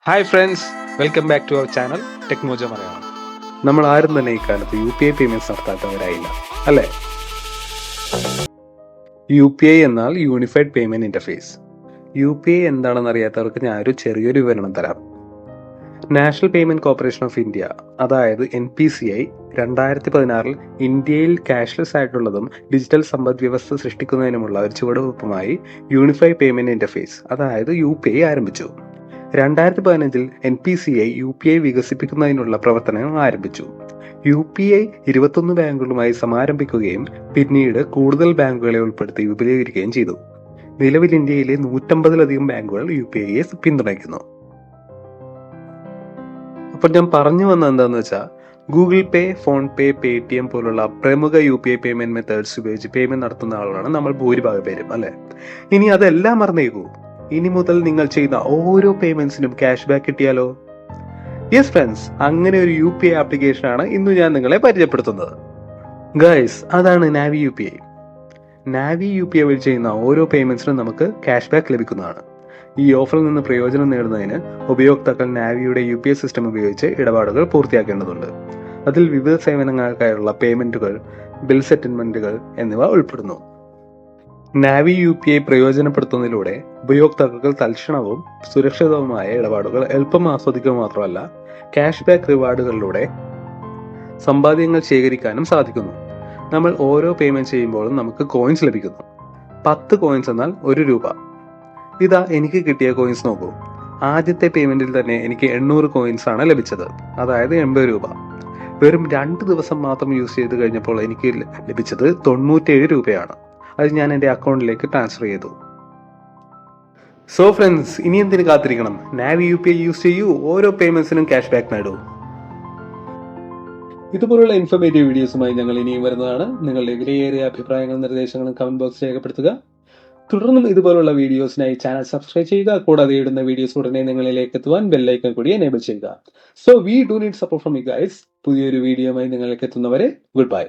Hi friends, welcome back to our channel ടെക്നോജ മലയാളം. നമ്മൾ ആരും തന്നെ ഈ കാലത്ത് UPI പേയ്മെന്റ്സ് നടത്താത്തവരായില്ല, അല്ലേ? UPI എന്നാൽ യൂണിഫൈഡ് പേയ്മെന്റ് ഇന്റർഫേസ്. UPI എന്താണെന്ന് അറിയാത്തവർക്ക് ഞാനൊരു ചെറിയൊരു വിവരണം തരാം. National payment corporation of India, അതായത് NPCI, 2016 ഇന്ത്യയിൽ ക്യാഷ്ലെസ് ആയിട്ടുള്ളതും ഡിജിറ്റൽ സമ്പദ് വ്യവസ്ഥ സൃഷ്ടിക്കുന്നതിനുമുള്ള ഒരു ചുവടുവെപ്പുമായി യൂണിഫൈഡ് പേയ്മെന്റ് ഇന്റർഫേസ്, അതായത് UPI ആരംഭിച്ചു. 2015 NPCI UPI വികസിപ്പിക്കുന്നതിനുള്ള പ്രവർത്തനങ്ങൾ ആരംഭിച്ചു. UPI 21 ബാങ്കുകളുമായി സമാരംഭിക്കുകയും പിന്നീട് കൂടുതൽ ബാങ്കുകളെ ഉൾപ്പെടുത്തി വിപുലീകരിക്കുകയും ചെയ്തു. നിലവിൽ ഇന്ത്യയിലെ 150-ലധികം ബാങ്കുകൾ UPIയെ പിന്തുണയ്ക്കുന്നു. അപ്പോൾ ഞാൻ പറഞ്ഞു വന്നത് എന്താണെന്ന് വെച്ചാൽ, ഗൂഗിൾ പേ, ഫോൺ പേ, പേടിഎം പോലുള്ള പ്രമുഖ UPI പേയ്മെന്റ് മെത്തേഡ്സ് ഉപയോഗിച്ച് പേയ്മെന്റ് നടത്തുന്ന ആളുകളാണ് നമ്മൾ ഭൂരിഭാഗം പേരും, അല്ലെ? ഇനി അതെല്ലാം മറന്നേക്കൂ. ഇനി മുതൽ നിങ്ങൾ ചെയ്യുന്ന ഓരോ പേയ്മെന്റ്സിനും ക്യാഷ് ബാക്ക് കിട്ടിയാലോ? യെസ് ഫ്രണ്ട്സ്, അങ്ങനെ ഒരു UPI ആപ്ലിക്കേഷൻ ആണ് ഇന്ന് ഞാൻ നിങ്ങളെ പരിചയപ്പെടുത്തുന്നത്. ഗൈസ്, അതാണ് നാവി UPI. നാവി UPI വഴി ചെയ്യുന്ന ഓരോ പേയ്മെന്റ്സിനും നമുക്ക് ക്യാഷ് ബാക്ക് ലഭിക്കുന്നതാണ്. ഈ ഓഫറിൽ നിന്ന് പ്രയോജനം നേടുന്നതിന് ഉപയോക്താക്കൾ നാവിയുടെ UPI സിസ്റ്റം ഉപയോഗിച്ച് ഇടപാടുകൾ പൂർത്തിയാക്കേണ്ടതുണ്ട്. അതിൽ വിവിധ സേവനങ്ങൾക്കായുള്ള പേയ്മെന്റുകൾ, ബിൽ സെറ്റിൽമെന്റുകൾ എന്നിവ ഉൾപ്പെടുന്നു. നാവി UPI പ്രയോജനപ്പെടുത്തുന്നതിലൂടെ ഉപയോക്താക്കൾക്ക് തൽക്ഷണവും സുരക്ഷിതവുമായ ഇടപാടുകൾ എളുപ്പം ആസ്വദിക്കുക മാത്രമല്ല, ക്യാഷ് ബാക്ക് റിവാർഡുകളിലൂടെ സമ്പാദ്യങ്ങൾ ശേഖരിക്കാനും സാധിക്കുന്നു. നമ്മൾ ഓരോ പേയ്മെന്റ് ചെയ്യുമ്പോഴും നമുക്ക് കോയിൻസ് ലഭിക്കുന്നു. 10 കോയിൻസ് എന്നാൽ 1 രൂപ. ഇതാ എനിക്ക് കിട്ടിയ കോയിൻസ് നോക്കൂ. ആദ്യത്തെ പേയ്മെന്റിൽ തന്നെ എനിക്ക് 800 കോയിൻസ് ആണ് ലഭിച്ചത്, അതായത് 80 രൂപ. വെറും 2 ദിവസം മാത്രം യൂസ് ചെയ്ത് കഴിഞ്ഞപ്പോൾ എനിക്ക് ലഭിച്ചത് 97 രൂപയാണ്. അത് ഞാൻ എൻ്റെ അക്കൗണ്ടിലേക്ക് ട്രാൻസ്ഫർ ചെയ്തു. സോ ഫ്രണ്ട്സ്, ഇനി എന്തിനു കാത്തിരിക്കണം? നാവി UPI യൂസ് ചെയ്യൂ, ഓരോ പേയ്മെന്റ്സിനും ക്യാഷ് ബാക്ക് നേടൂ. ഇതുപോലുള്ള ഇൻഫോർമേറ്റീവ് വീഡിയോസുമായി ഞങ്ങൾ ഇനിയും വരുന്നതാണ്. നിങ്ങളുടെ വിലയേറിയ അഭിപ്രായങ്ങളും നിർദ്ദേശങ്ങളും കമന്റ് ബോക്സ് രേഖപ്പെടുത്തുക. തുടർന്നും ഇതുപോലുള്ള വീഡിയോസിനായി ചാനൽ സബ്സ്ക്രൈബ് ചെയ്യുക. കൂടാതെ ഇടുന്ന വീഡിയോസ് ഉടനെ നിങ്ങളിലേക്ക് എത്തുവാൻ ബെല്ലൈക്കൺ കൂടി എനേബിൾ ചെയ്യുക. So we do need support from you guys. പുതിയൊരു വീഡിയോയുമായി നിങ്ങളിലേക്ക് എത്തുന്നവരെ ഗുഡ് ബൈ.